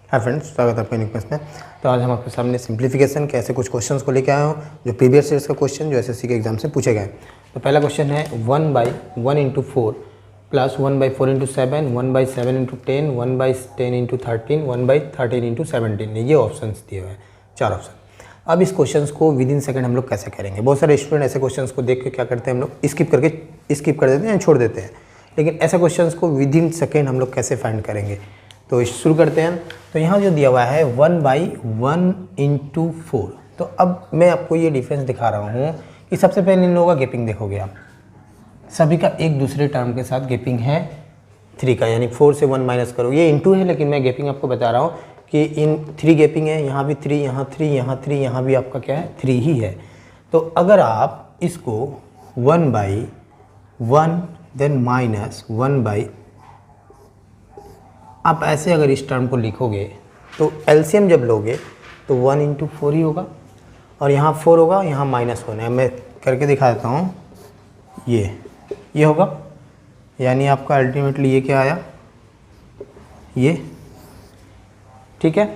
Hi friends, स्वागत है आपका यूनिक क्लास में। तो आज हम आपके सामने सिंप्लीफिकेशन के ऐसे कुछ क्वेश्चंस को लेकर आया हूँ जो प्रीवियस ईयर्स का क्वेश्चन जो एसएससी के एग्जाम से पूछे गए। तो पहला क्वेश्चन है 1/1 × 4 प्लस 1/4 × 7, 1/7 × 10, 1/10 × 13, 1/13 × 17। ये ऑप्शन दिए हुए हैं, 4 ऑप्शन। अब इस क्वेश्चन को विद इन सेकंड हम लोग कैसे करेंगे। बहुत सारे स्टूडेंट ऐसे क्वेश्चन को देख के क्या करते हैं, हम लोग स्किप कर देते हैं या छोड़ देते हैं। लेकिन ऐसे क्वेश्चन को विद इन सेकेंड हम लोग कैसे फाइंड करेंगे, तो शुरू करते हैं। तो यहाँ जो दिया हुआ है 1/1 × 4। तो अब मैं आपको ये डिफरेंस दिखा रहा हूँ कि सबसे पहले इन लोगों का गैपिंग देखोगे आप, सभी का एक दूसरे टर्म के साथ गैपिंग है 3 का, यानी 4 से 1 माइनस करो। ये इंटू है लेकिन मैं गैपिंग आपको बता रहा हूँ कि इन 3 गैपिंग है, यहाँ भी 3, यहाँ 3, यहाँ 3, यहाँ भी आपका क्या है 3 ही है। तो अगर आप इसको 1/1 देन माइनस 1/, आप ऐसे अगर इस टर्म को लिखोगे तो एलसीएम जब लोगे तो 1 × 4 ही होगा और यहाँ 4 होगा, यहाँ माइनस होना है। मैं करके दिखा देता हूँ, ये होगा, यानी आपका अल्टीमेटली ये क्या आया, ये ठीक है।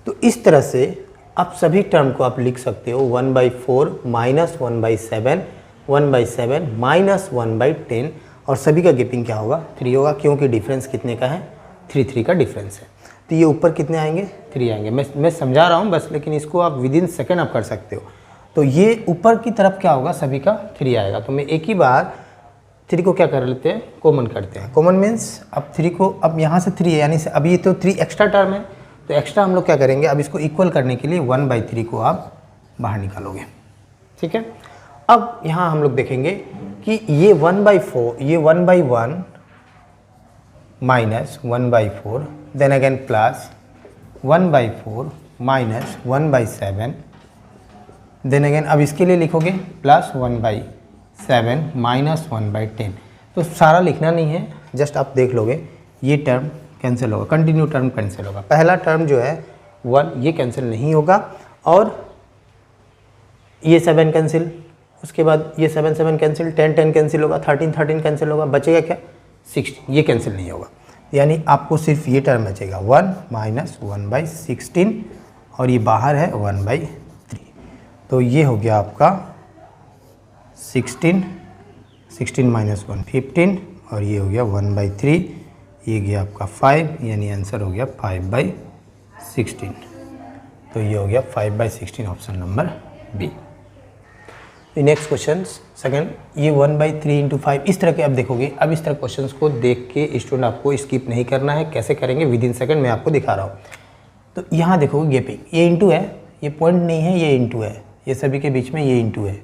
तो इस तरह से आप सभी टर्म को आप लिख सकते हो 1/4 माइनस 1/7, 1/7 माइनस 1/10 और सभी का गैपिंग क्या होगा 3 होगा, क्योंकि डिफरेंस कितने का है 3 का डिफरेंस है। तो ये ऊपर कितने आएंगे 3 आएंगे। मैं समझा रहा हूँ बस, लेकिन इसको आप विद इन सेकेंड आप कर सकते हो। तो ये ऊपर की तरफ क्या होगा, सभी का 3 आएगा। तो मैं एक ही बार 3 को क्या कर लेते हैं, कॉमन करते हैं। कॉमन मीन्स अब 3 को, अब यहाँ से 3 है, यानी अब ये तो 3 एक्स्ट्रा टर्म है, तो एक्स्ट्रा हम लोग क्या करेंगे, अब इसको इक्वल करने के लिए 1/3 को आप बाहर निकालोगे, ठीक है। अब यहाँ हम लोग देखेंगे कि ये 1/4, ये 1/1 minus 1/4, then again plus 1/4 minus 1/7, then again अब इसके लिए लिखोगे प्लस 1/7 माइनस 1/10। तो सारा लिखना नहीं है, जस्ट आप देख लोगे, ये टर्म कैंसिल होगा, कंटिन्यू टर्म कैंसिल होगा। पहला टर्म जो है 1 ये कैंसिल नहीं होगा और ये 7 कैंसिल, उसके बाद ये 7 कैंसिल, 10 कैंसिल होगा, 13 कैंसिल होगा, बचेगा क्या 16, ये कैंसिल नहीं होगा। यानी आपको सिर्फ ये टर्म बचेगा 1 माइनस 1/16 और ये बाहर है 1/3। तो ये हो गया आपका 16 माइनस 1 15 और ये हो गया 1/3, ये गया आपका 5, यानी आंसर हो गया 5/16। तो ये हो गया 5/16, option number B. Next question second, ये 1/3 × 5 इस तरह के आप देखोगे। अब इस तरह क्वेश्चंस को देख के स्टूडेंट आपको स्किप नहीं करना है। कैसे करेंगे विद इन सेकंड मैं आपको दिखा रहा हूँ। तो यहाँ देखोगे गैपिंग, ये इंटू है, ये पॉइंट नहीं है, ये इंटू है, ये सभी के बीच में ये इंटू है।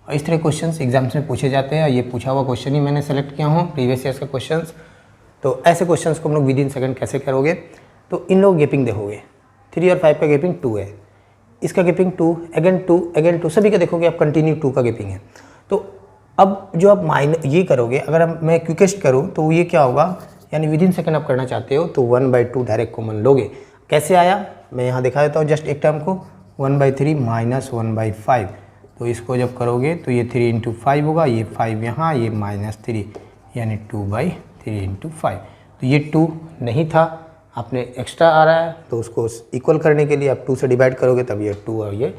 और इस तरह क्वेश्चंस एग्जाम्स में पूछे जाते हैं। ये पूछा हुआ क्वेश्चन ही मैंने सेलेक्ट किया हूँ, प्रीवियस ईयर्स का क्वेश्चन। तो ऐसे क्वेश्चन को हम लोग विद इन सेकंड कैसे करोगे, तो इन लोग गैपिंग देखोगे 3 और 5 का गैपिंग 2 है, इसका गैपिंग 2, अगेन 2, सभी का देखोगे आप कंटिन्यू 2 का गैपिंग है। तो अब जो आप ये करोगे, अगर मैं क्विकेस्ट करूँ तो ये क्या होगा, यानी विद इन सेकंड आप करना चाहते हो तो 1/2 डायरेक्ट कॉमन लोगे। कैसे आया मैं यहाँ दिखा देता हूँ, जस्ट एक टर्म को 1/3 माइनस 1/5। तो इसको जब करोगे तो ये 3 × 5 होगा, ये 5 यहाँ, ये -3, यानी 2/3 × 5। तो ये 2 नहीं था, आपने एक्स्ट्रा आ रहा है, तो उसको इक्वल करने के लिए आप 2 से डिवाइड करोगे, तब ये 2 और ये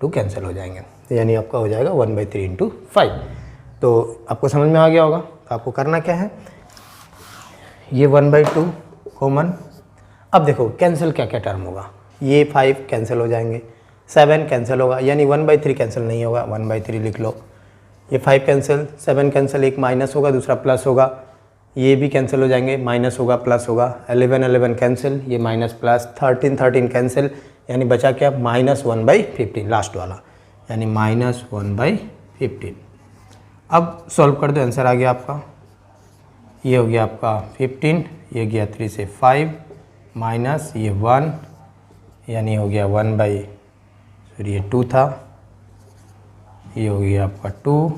2 कैंसिल हो जाएंगे। तो यानी आपका हो जाएगा 1/3 × 5। तो आपको समझ में आ गया होगा। तो आपको करना क्या है, ये 1/2 कॉमन। अब देखो कैंसिल क्या क्या टर्म होगा, ये 5 कैंसिल हो जाएंगे, 7 कैंसिल होगा, यानी 1/3 कैंसिल नहीं होगा, 1/3 लिख लो। ये 5 कैंसिल, 7 कैंसिल, एक माइनस होगा दूसरा प्लस होगा, ये भी कैंसिल हो जाएंगे, माइनस होगा प्लस होगा, 11 कैंसिल, ये माइनस प्लस, 13 कैंसिल, यानी बचा क्या -1/15 लास्ट वाला, यानी -1/15। अब सॉल्व कर दो, आंसर आ गया आपका। ये हो गया आपका 15, ये गया 3 से 5 माइनस ये 1, यानी हो गया 2 था, ये हो गया आपका 2,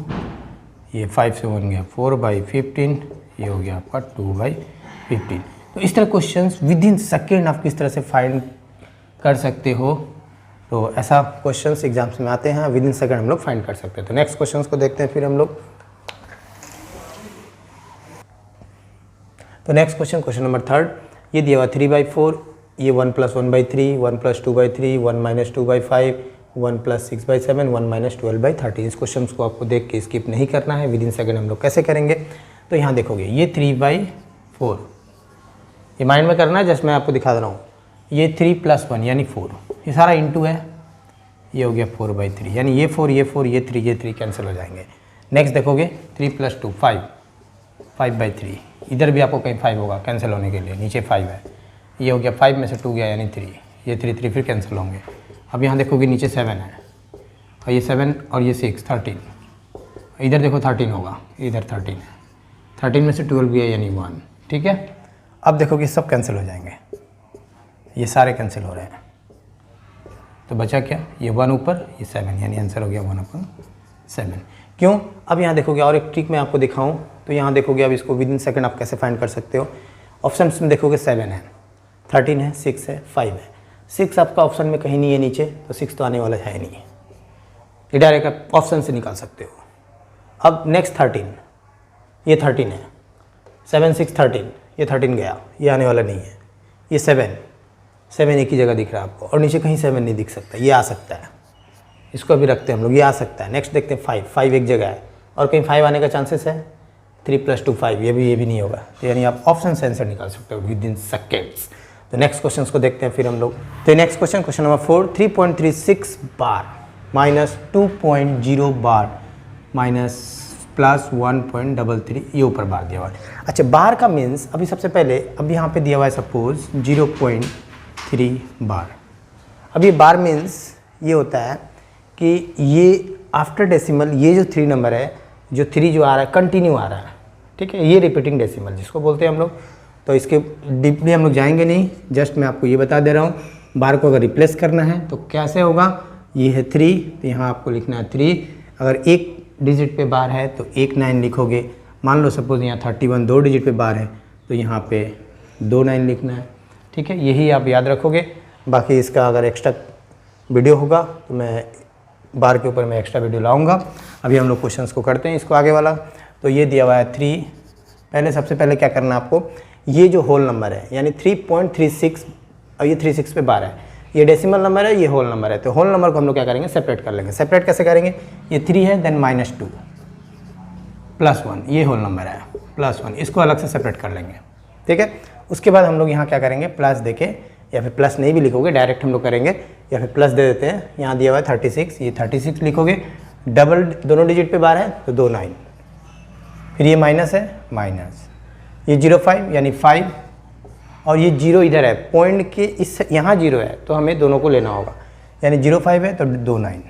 ये 5 से 1 गया 4/15, ये हो गया आपका 2/15। तो इस तरह क्वेश्चंस विद इन सेकेंड आप किस तरह से फाइंड कर सकते हो। तो ऐसा क्वेश्चंस एग्जाम्स में आते हैं, विद इन सेकेंड हम लोग फाइंड कर सकते हैं। तो नेक्स्ट क्वेश्चंस को देखते हैं फिर हम लोग। तो नेक्स्ट क्वेश्चन नंबर 3, ये दिया हुआ 3/4 ये 1 + 1/3, 1 + 2/3, 1 - 2/5, 1 + 6/7, 1 - 12/13। इस क्वेश्चन को आपको देख के स्किप नहीं करना है, विदिन सेकंड हम लोग कैसे करेंगे। तो यहाँ देखोगे ये 3/4, ये माइंड में करना है, जस्ट मैं आपको दिखा दे रहा हूँ। ये 3 + 1 यानी 4, ये सारा इंटू है, ये हो गया 4/3, यानी ये 4 ये 4 ये 3 कैंसिल हो जाएंगे। नेक्स्ट देखोगे 3 + 2 5, 5/3, इधर भी आपको कहीं 5 होगा कैंसिल होने के लिए, नीचे 5 है, ये हो गया 5 में से 2 गया यानी 3, ये 3 फिर कैंसिल होंगे। अब यहाँ देखोगे नीचे 7 है, और ये 7 और ये 6 13, इधर देखो 13 होगा, इधर 13 है, 13 में से 12 गया यानी 1, ठीक है। अब देखोगे सब कैंसिल हो जाएंगे, ये सारे कैंसिल हो रहे हैं, तो बचा क्या, ये 1 ऊपर, ये 7, यानी आंसर हो गया 1/7। क्यों, अब यहाँ देखोगे और एक ट्रिक मैं आपको दिखाऊं, तो यहाँ देखोगे अब इसको विदिन सेकंड आप कैसे फाइंड कर सकते हो। ऑप्शंस में देखोगे 7 है, 13 है, 6 है, 5 है। 6 आपका ऑप्शन में कहीं नहीं है नीचे, तो 6 तो आने वाला है नहीं, ये डायरेक्ट आप ऑप्शन से निकाल सकते हो। अब नेक्स्ट 13, ये 13 है, 7 6 13, ये 13 गया, ये आने वाला नहीं है। ये 7 एक ही जगह दिख रहा है आपको, और नीचे कहीं 7 नहीं दिख सकता, ये आ सकता है, इसको अभी रखते हैं हम लोग, ये आ सकता है। नेक्स्ट देखते हैं 5 एक जगह है, और कहीं 5 आने का चांसेस है, 3 + 2 5, ये भी नहीं होगा, तो यानी आप ऑप्शन से आंसर निकाल सकते हो विदिन सेकेंड्स। तो नेक्स्ट क्वेश्चन को देखते हैं फिर हम लोग। तो नेक्स्ट क्वेश्चन नंबर 4, 3.36 बार माइनस 2.0 बार माइनस प्लस 1.33, ये ऊपर बार दिया हुआ है। अच्छा, बार का मीन्स अभी सबसे पहले, अब यहाँ पे दिया हुआ है सपोज 0.3 बार। अब ये बार मीन्स ये होता है कि ये आफ्टर डेसिमल, ये जो 3 नंबर है, जो 3 जो आ रहा है कंटिन्यू आ रहा है, ठीक है, ये रिपीटिंग डेसिमल जिसको बोलते हैं हम लोग। तो इसके डीपली हम लोग जाएंगे नहीं, जस्ट मैं आपको ये बता दे रहा हूँ, बार को अगर रिप्लेस करना है तो कैसे होगा। ये है 3, तो यहाँ आपको लिखना है 3, अगर एक डिजिट पे बार है तो 1 9 लिखोगे। मान लो सपोज यहाँ 31 2 डिजिट पे बार है, तो यहाँ पे 2 9 लिखना है, ठीक है, यही आप याद रखोगे। बाकी इसका अगर एक्स्ट्रा वीडियो होगा तो मैं बार के ऊपर मैं एक्स्ट्रा वीडियो लाऊंगा। अभी हम लोग क्वेश्चंस को करते हैं इसको आगे वाला। तो ये दिया हुआ है 3, पहले सबसे पहले क्या करना है आपको, ये जो होल नंबर है यानी 3.36, और ये 36 पे बार है, ये डेसिमल नंबर है, ये होल नंबर है, तो होल नंबर को हम लोग क्या करेंगे, सेपरेट कर लेंगे। सेपरेट कैसे करेंगे, ये 3 है, देन -2 + 1, ये होल नंबर है +1, इसको अलग से सेपरेट कर लेंगे, ठीक है। उसके बाद हम लोग यहाँ क्या करेंगे, प्लस देके, या फिर प्लस नहीं भी लिखोगे, डायरेक्ट हम लोग करेंगे, या फिर प्लस दे देते हैं। यहाँ दिया हुआ है 36, ये 36 लिखोगे, डबल दोनों डिजिट पे बार है तो 2 9, फिर ये माइनस है, माइनस, ये 0.5 यानी 5, और ये 0 इधर है, पॉइंट के इस यहाँ 0 है, तो हमें दोनों को लेना होगा, यानी 0.5 है तो 2 9,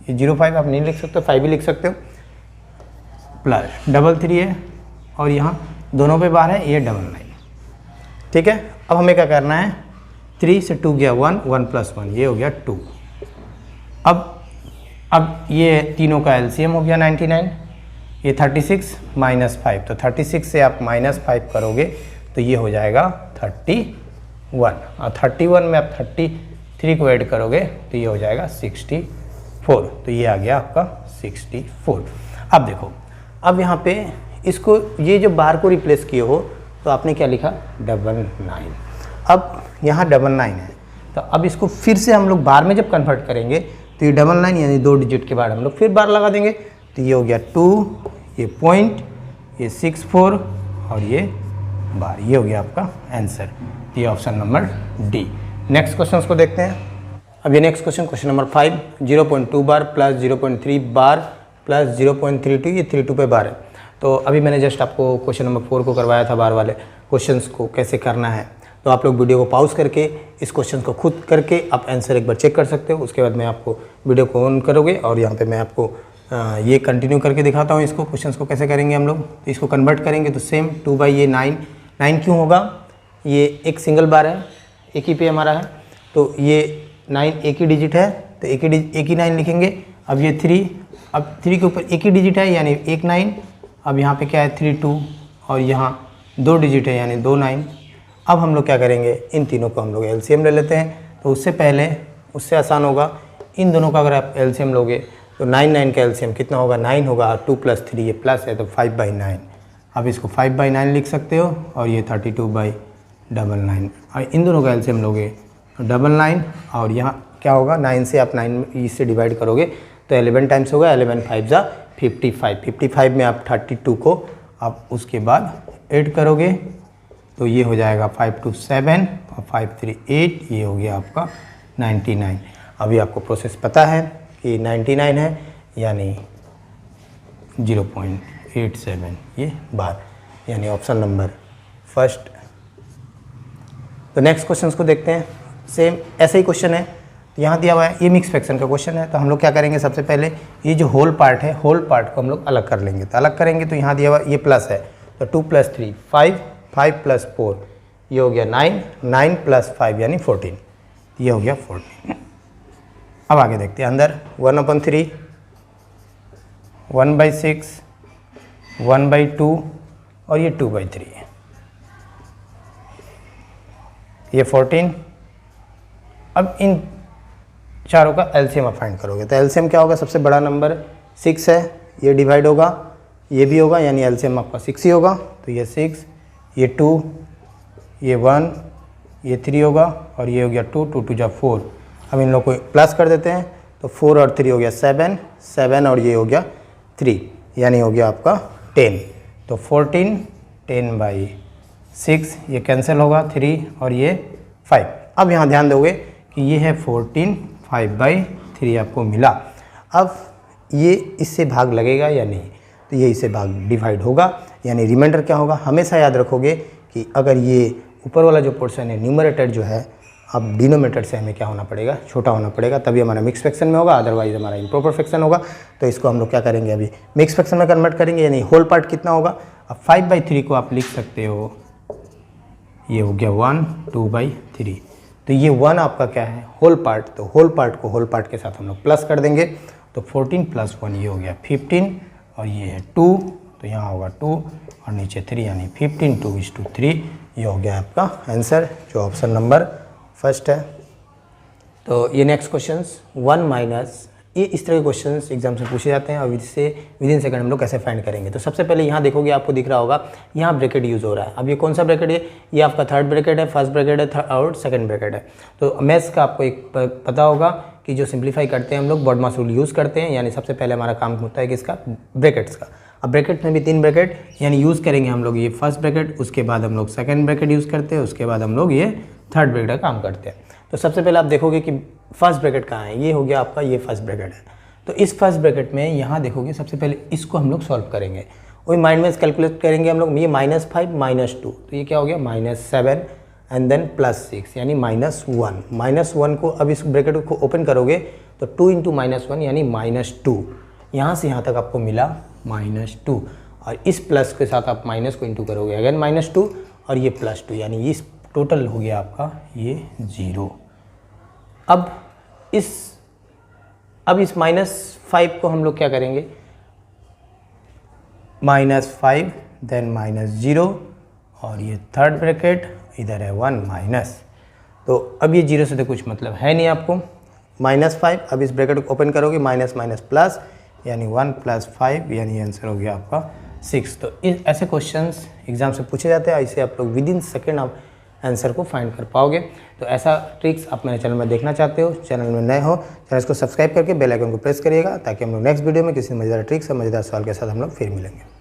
ये 0.5 आप नहीं लिख सकते, 5 भी लिख सकते हो, प्लस 3 है, और यहाँ दोनों पे बार है, ये 9, ठीक है। अब हमें क्या करना है, 3 से 2 गया 1, 1 + 1, ये हो गया 2। अब ये तीनों का एलसीएम हो गया 99, ये 36 - 5, तो 36 से आप -5 करोगे तो ये हो जाएगा 31, और 31 में आप 33 को ऐड करोगे तो ये हो जाएगा 64, तो ये आ गया आपका 64। अब देखो, अब यहाँ पे इसको, ये जो बार को रिप्लेस किए हो तो आपने क्या लिखा, 99। अब यहाँ 99 है, तो अब इसको फिर से हम लोग बार में जब कन्वर्ट करेंगे तो ये 99 यानी 2 डिजिट के बाद हम लोग फिर बार लगा देंगे, तो ये हो गया 2, ये पॉइंट, ये 64, और ये बार, ये हो गया आपका आंसर। ये option number D. Next question को देखते हैं। अब ये नेक्स्ट क्वेश्चन नंबर 5, 0.2 बार प्लस 0.3 बार प्लस 0.32, ये 32 पे बार है। तो अभी मैंने जस्ट आपको क्वेश्चन नंबर 4 को करवाया था, बार वाले क्वेश्चंस को कैसे करना है। तो आप लोग वीडियो को पॉज करके इस क्वेश्चन को खुद करके आप आंसर एक बार चेक कर सकते हो। उसके बाद मैं आपको वीडियो को ऑन करोगे और यहाँ पे मैं आपको ये कंटिन्यू करके दिखाता हूँ इसको, क्वेश्चंस को कैसे करेंगे हम लोग। तो इसको कन्वर्ट करेंगे तो सेम 2 बाई ये 9 क्यों होगा, ये एक सिंगल बार है, एक ही पे हमारा है, तो ये 9 एक ही डिजिट है, तो एक ही 9 लिखेंगे। अब ये 3, अब 3 के ऊपर एक ही डिजिट है यानी एक 9, अब यहाँ पे क्या है 3 2, और यहाँ 2 डिजिट है यानी 2 9। अब हम लोग क्या करेंगे, इन तीनों को हम लोग एलसीएम ले लेते हैं। तो उससे पहले, उससे आसान होगा, इन दोनों का अगर आप एलसीएम लोगे तो 9 का एलसीएम कितना होगा, 9 होगा, 2 + 3 ये प्लस है तो 5/9। अब इसको 5/9 लिख सकते हो, और ये 32/9 डबल 9 और इन दोनों का एलसीएम लोगे तो डबल 9 और यहाँ क्या होगा 9 से आप 9 इससे डिवाइड करोगे तो 11 टाइम्स होगा, 11 5 जा 55, 55 में आप 32 को आप उसके बाद ऐड करोगे तो ये हो जाएगा 5 2 7 और 5 3 8, ये हो गया आपका 99। अभी आपको प्रोसेस पता है कि 99 है यानी 0.87 ये बार, यानी ऑप्शन नंबर फर्स्ट। तो नेक्स्ट क्वेश्चन को देखते हैं। सेम ऐसे ही क्वेश्चन है, तो यहाँ दिया हुआ है ये मिक्स फ्रैक्शन का क्वेश्चन है। तो हम लोग क्या करेंगे, सबसे पहले ये जो होल पार्ट है, होल पार्ट को हम लोग अलग कर लेंगे। तो अलग करेंगे तो यहाँ दिया हुआ ये प्लस है, तो 2 + 3 5, 5 + 4 ये हो गया 9, 9 + 5 यानी 14, ये हो गया 14। अब आगे देखते हैं अंदर 1/3, 1/6, 1/2 और ये 2/3, ये 14। अब इन चारों का एलसीएम आप फाइंड करोगे तो एलसीएम क्या होगा, सबसे बड़ा नंबर 6 है, ये डिवाइड होगा, ये भी होगा, यानी एलसीएम आपका 6 ही होगा। तो ये 6, ये 2, ये 1, ये 3 होगा और ये हो गया 2, 2 2 4। अब इन लोग को प्लस कर देते हैं तो 4 और 3 हो गया 7, 7 और ये हो गया 3, यानी हो गया आपका 10। तो 14, 10/6 ये कैंसिल होगा, 3 और ये 5। अब यहाँ ध्यान दोगे कि ये है 14, 5/3 आपको मिला। अब ये इससे भाग लगेगा या नहीं, तो ये इससे भाग डिवाइड होगा, यानी रिमाइंडर क्या होगा। हमेशा याद रखोगे कि अगर ये ऊपर वाला जो पोर्शन है न्यूमरेटर जो है, अब डिनोमिनेटर से हमें क्या होना पड़ेगा, छोटा होना पड़ेगा, तभी हमारा मिक्स फ्रैक्शन में होगा, अदरवाइज हमारा इम्प्रॉपर फ्रैक्शन होगा। तो इसको हम लोग क्या करेंगे, अभी मिक्स फ्रैक्शन में कन्वर्ट करेंगे, यानी होल पार्ट कितना होगा। अब 5/3 को आप लिख सकते हो, ये हो गया 1, 2/3। तो ये 1 आपका क्या है, होल पार्ट। तो होल पार्ट को होल पार्ट के साथ हम लोग प्लस कर देंगे, तो 14 + 1 ये हो गया 15 और ये है 2, तो यहाँ होगा 2 और नीचे 3 यानी 15, 2:3 ये हो गया आपका आंसर, जो ऑप्शन नंबर फर्स्ट है। तो ये नेक्स्ट क्वेश्चंस 1 माइनस, ये इस तरह के क्वेश्चंस एग्जाम से पूछे जाते हैं और इससे विदिन सेकंड हम लोग कैसे फाइंड करेंगे। तो सबसे पहले यहाँ देखोगे, आपको दिख रहा होगा यहाँ ब्रैकेट यूज़ हो रहा है। अब ये कौन सा ब्रैकेट है, ये आपका थर्ड ब्रैकेट है, फर्स्ट ब्रैकेट है और सेकंड ब्रैकेट है। तो मैथ्स का आपको एक पता होगा कि जो सिंप्लीफाई करते हैं हम लोग बॉडमास रूल यूज़ करते हैं, यानी सबसे पहले हमारा काम होता है कि इसका ब्रैकेट्स का। अब ब्रैकेट में भी 3 ब्रैकेट यानी यूज़ करेंगे हम लोग, ये फर्स्ट ब्रैकेट, उसके बाद हम लोग सेकंड ब्रैकेट यूज़ करते हैं, उसके बाद हम लोग ये थर्ड ब्रैकेट का काम करते हैं। तो सबसे पहले आप देखोगे कि फर्स्ट ब्रैकेट कहाँ है, ये हो गया आपका, ये फर्स्ट ब्रैकेट है। तो इस फर्स्ट ब्रैकेट में यहाँ देखोगे, सबसे पहले इसको हम लोग सॉल्व करेंगे, वही माइंड में कैलकुलेट करेंगे हम लोग। ये -5 -2, तो ये क्या हो गया -7 एंड देन +6 यानी -1। -1 को अब इस ब्रैकेट को ओपन करोगे तो 2 × -1 यानी -2, यहाँ से यहाँ तक आपको मिला -2 और इस प्लस के साथ आप माइनस को इंटू करोगे, अगेन -2 और ये +2 यानी इस टोटल हो गया आपका ये 0। अब इस -5 को हम लोग क्या करेंगे, -5 देन -0 और ये थर्ड ब्रैकेट, इधर है 1 माइनस। तो अब ये 0 से तो कुछ मतलब है नहीं आपको, -5। अब इस ब्रैकेट को ओपन करोगे, माइनस माइनस प्लस यानी 1 + 5 यानी आंसर हो गया आपका 6। तो इस ऐसे क्वेश्चंस एग्जाम से पूछे जाते हैं, इसे आप लोग विदिन सेकेंड आप आंसर को फाइंड कर पाओगे। तो ऐसा ट्रिक्स आप मेरे चैनल में देखना चाहते हो, चैनल में नए हो, चैनल को सब्सक्राइब करके बेल आइकन को प्रेस करिएगा, ताकि हम लोग नेक्स्ट वीडियो में किसी मजेदार ट्रिक्स और मजेदार सवाल के साथ हम लोग फिर मिलेंगे।